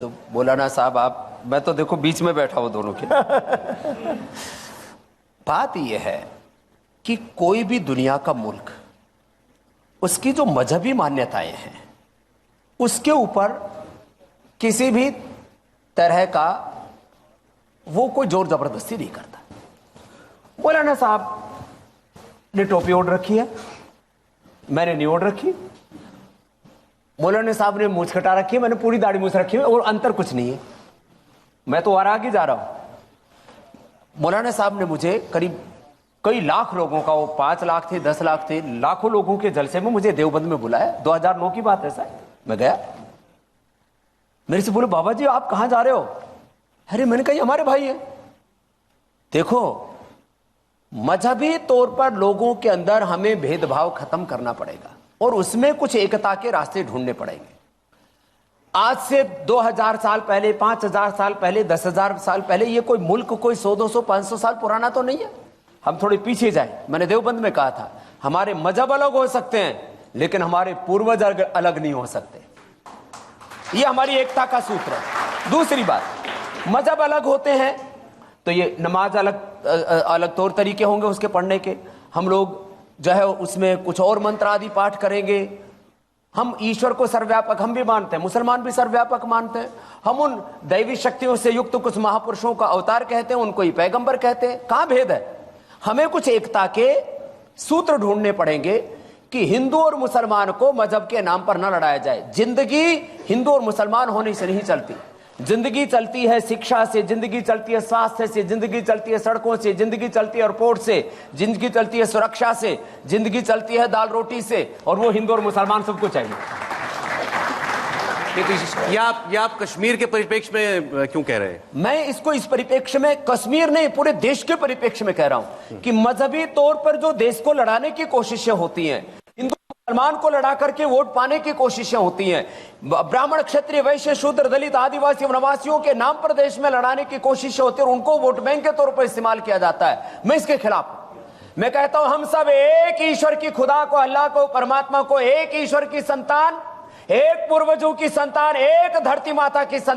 तो बोला ना साहब आप, मैं तो देखो बीच में बैठा हूं दोनों के। बात यह है कि कोई भी दुनिया का मुल्क, उसकी जो मजहबी मान्यताएं हैं उसके ऊपर किसी भी तरह का वो कोई जोर जबरदस्ती नहीं करता। मौलाना साहब ने टोपी ओढ़ रखी है, मैंने नहीं ओढ़ रखी। मौलाना साहब ने मूंछ कटा रखी है, मैंने पूरी दाढ़ी मूंछ रखी है, और अंतर कुछ नहीं है। मैं तो आराग ही जा रहा हूं। मौलाना साहब ने मुझे करीब कई लाख लोगों का, वो 5 लाख थे, 10 लाख थे, लाखों लोगों के जलसे में मुझे देवबंद में बुलाया। 2009 की बात है सर। मैं गया, मेरे से बोले बाबा जी आप कहां जा रहे हो? अरे मैंने कहा हमारे भाई है। देखो, मजहबी तौर पर लोगों के अंदर हमें भेदभाव खत्म करना पड़ेगा और उसमें कुछ एकता के रास्ते ढूंढने पड़ेंगे। आज से 2000 साल पहले, 5000 साल पहले, 10,000 साल पहले ये कोई मुल्क कोई 100, 200, 500 साल पुराना तो नहीं है। हम थोड़े पीछे जाए। मैंने देवबंद में कहा था हमारे मजहब अलग हो सकते हैं लेकिन हमारे पूर्वज अलग नहीं हो सकते। ये हमारी एकता का सूत्र है। दूसरी बात, मजहब अलग होते हैं तो ये नमाज अलग तौर तरीके होंगे उसके पढ़ने के। हम लोग जो है उसमें कुछ और मंत्र आदि पाठ करेंगे। हम ईश्वर को सर्वव्यापक हम भी मानते हैं, मुसलमान भी सर्वव्यापक मानते हैं। हम उन दैवी शक्तियों से युक्त कुछ महापुरुषों का अवतार कहते हैं, उनको ही पैगंबर कहते हैं। कहां भेद है? हमें कुछ एकता के सूत्र ढूंढने पड़ेंगे कि हिंदू और मुसलमान को मजहब के नाम पर न लड़ाया जाए। जिंदगी हिंदू और मुसलमान होने से नहीं चलती। जिंदगी चलती है शिक्षा से, जिंदगी चलती है स्वास्थ्य से, जिंदगी चलती है सड़कों से, जिंदगी चलती है एयरपोर्ट से, जिंदगी चलती है सुरक्षा से, जिंदगी चलती है दाल रोटी से, और वो हिंदू और मुसलमान सबको चाहिए। या आप कश्मीर के परिप्रेक्ष्य में क्यों कह रहे हैं? मैं इसको इस परिप्रेक्ष्य में, कश्मीर नहीं पूरे देश के परिप्रेक्ष्य में कह रहा हूं कि मजहबी तौर पर जो देश को लड़ाने की कोशिशें होती हैं, हिंदू मुसलमान को लड़ा करके वोट पाने की कोशिशें होती हैं, ब्राह्मण क्षत्रिय वैश्य शूद्र दलित आदिवासी वनवासियों के नाम पर देश में लड़ाने की कोशिशें होती है और उनको वोट बैंक के तौर पर इस्तेमाल किया जाता है, मैं इसके खिलाफ। मैं कहता हूं हम सब एक ईश्वर की, खुदा को, अल्लाह को, परमात्मा को, एक ईश्वर की संतान, एक पूर्वजों की संतान, एक धरती माता की संतान।